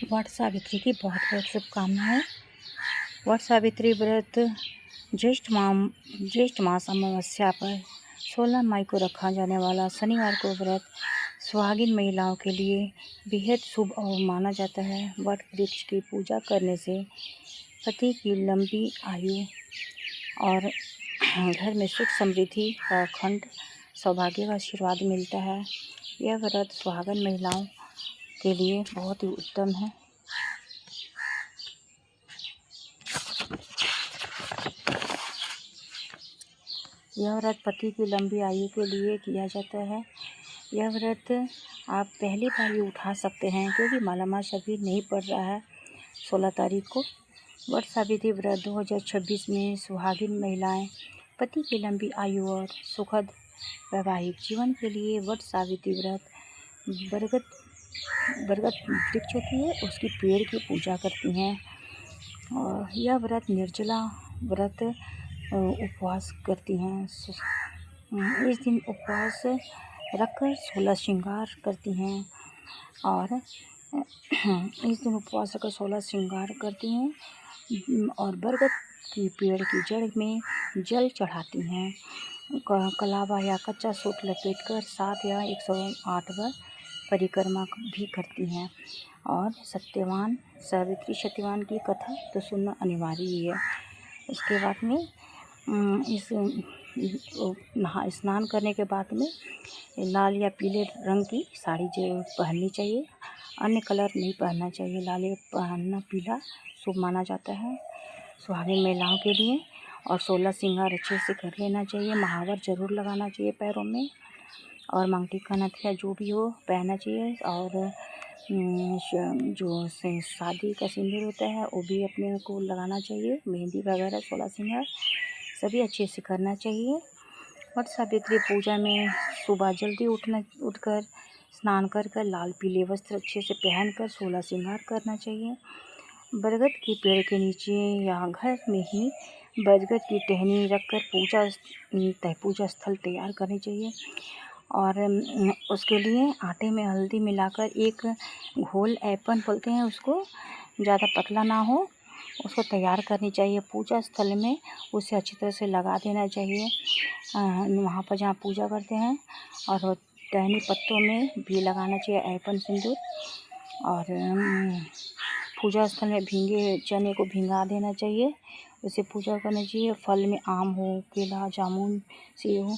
वट सावित्री की बहुत बहुत शुभकामनाएं। वट सावित्री व्रत ज्येष्ठ मास अमावस्या पर 16 मई को रखा जाने वाला शनिवार को व्रत सुहागिन महिलाओं के लिए बेहद शुभ और माना जाता है। वट वृक्ष की पूजा करने से पति की लंबी आयु और घर में सुख समृद्धि का अखंड सौभाग्य का आशीर्वाद मिलता है। यह व्रत सुहागन महिलाओं के लिए बहुत ही उत्तम है। यह व्रत पति की लंबी आयु के लिए किया जाता है। यह व्रत आप पहली बार ही उठा सकते हैं क्योंकि मालामास अभी नहीं पड़ रहा है 16 तारीख को। वट सावित्री व्रत 2026 में सुहागिन महिलाएं पति की लंबी आयु और सुखद वैवाहिक जीवन के लिए वट सावित्री व्रत बरगद वृक्ष होती है उसकी पेड़ की पूजा करती हैं। और यह व्रत निर्जला व्रत उपवास करती हैं। इस दिन उपवास रखकर 16 श्रृंगार करती हैं और इस दिन उपवास रखकर 16 श्रृंगार करती हैं और बरगद की पेड़ की जड़ में जल चढ़ाती हैं। कलावा या कच्चा सूत लपेटकर 7 या 108 बार परिक्रमा भी करती हैं। और सावित्री सत्यवान की कथा तो सुनना अनिवार्य ही है। उसके बाद में स्नान करने के बाद में लाल या पीले रंग की साड़ी जो पहननी चाहिए, अन्य कलर नहीं पहनना चाहिए। लाल पहनना पीला शुभ माना जाता है सुहागिन महिलाओं के लिए। और 16 श्रृंगार अच्छे से कर लेना चाहिए। महावर जरूर लगाना चाहिए पैरों में और मांगटी का नथिया जो भी हो पहनना चाहिए। और जो शादी का सिंदूर होता है वो भी अपने को लगाना चाहिए। मेहंदी वगैरह 16 श्रृंगार सभी अच्छे से करना चाहिए। वट सावित्री पूजा में सुबह जल्दी उठकर स्नान कर लाल पीले वस्त्र अच्छे से पहनकर 16 श्रृंगार करना चाहिए। बरगद के पेड़ के नीचे या घर में ही बरगद की टहनी रखकर पूजा स्थल तैयार करनी चाहिए। और उसके लिए आटे में हल्दी मिलाकर एक घोल ऐपन बोलते हैं उसको, ज़्यादा पतला ना हो, उसको तैयार करनी चाहिए। पूजा स्थल में उसे अच्छी तरह से लगा देना चाहिए वहाँ पर जहाँ पूजा करते हैं। और टहनी पत्तों में भी लगाना चाहिए ऐपन सिंदूर। और पूजा स्थल में भींगे चने को भिंगा देना चाहिए, उसे पूजा करना चाहिए। फल में आम हो, केला, जामुन, सेब हो,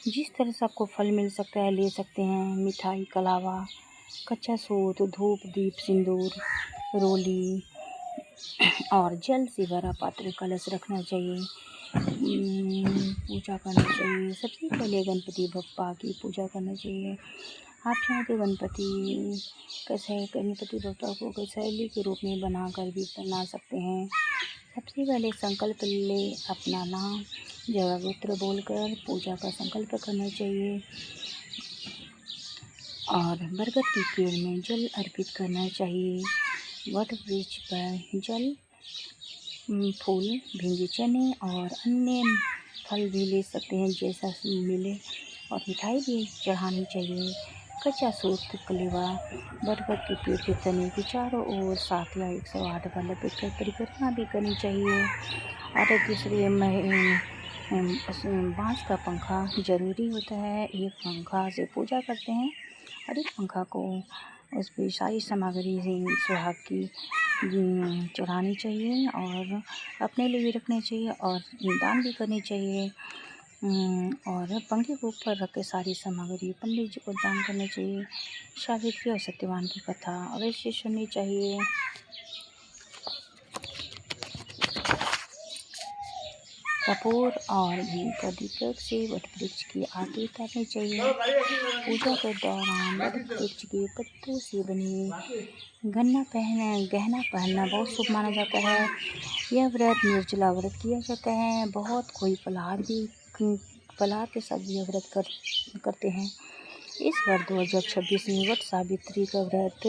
जिस तरह से आपको फल मिल सकता है ले सकते हैं। मिठाई, कलावा, कच्चा सूत, धूप, दीप, सिंदूर, रोली और जल से भरा पात्र कलश रखना चाहिए। पूजा करना चाहिए। सबसे पहले गणपति बप्पा की पूजा करना चाहिए। आप चाहें तो गणपति बप्पा को कसैली के रूप में बनाकर भी बना सकते हैं। सबसे पहले संकल्प ले अपना नाम जगह गोत्र बोलकर पूजा का संकल्प करना चाहिए। और बरगद के पेड़ में जल अर्पित करना चाहिए। वट वृक्ष पर जल, फूल, भींगे चने और अन्य फल भी ले सकते हैं जैसा मिले। और मिठाई भी चढ़ानी चाहिए। कच्चा सूत कलेवा बरगद के पेड़ के तने की चारों ओर 7 या 108 बार लपेटकर परिक्रमा भी करनी चाहिए। और दूसरे बाँस का पंखा जरूरी होता है। एक पंखा से पूजा करते हैं और एक पंखा को उस पर सारी सामग्री सुहाग की चढ़ानी चाहिए और अपने लिए भी रखनी चाहिए और दान भी करनी चाहिए। और पंखे के ऊपर रख के सारी सामग्री पंडित जी को दान करना चाहिए। सावित्री और सत्यवान की कथा अवश्य सुननी चाहिए। कपूर और घी का दीपक से वट वृक्ष की आरती उतारनी चाहिए। पूजा के दौरान वट वृक्ष के पत्तों से बने गहना पहनना बहुत शुभ माना जाता है। यह व्रत निर्जला व्रत किया जाता है। बहुत कोई फलाहार के साथ भी यह व्रत करते हैं। इस वर्ष 2026 में वट सावित्री का व्रत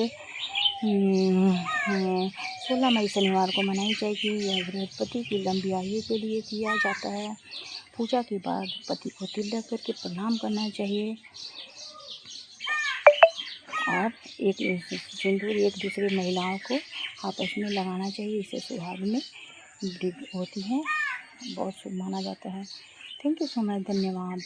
16 मई शनिवार को मनाई जाएगी। यह व्रत पति की लंबी आयु के लिए किया जाता है। पूजा के बाद पति को तिलक करके प्रणाम करना चाहिए और एक सिंदूर एक दूसरी महिलाओं को आपस में लगाना चाहिए। इससे सुहागिनें होती हैं, बहुत शुभ माना जाता है। थैंक यू सो मच, धन्यवाद।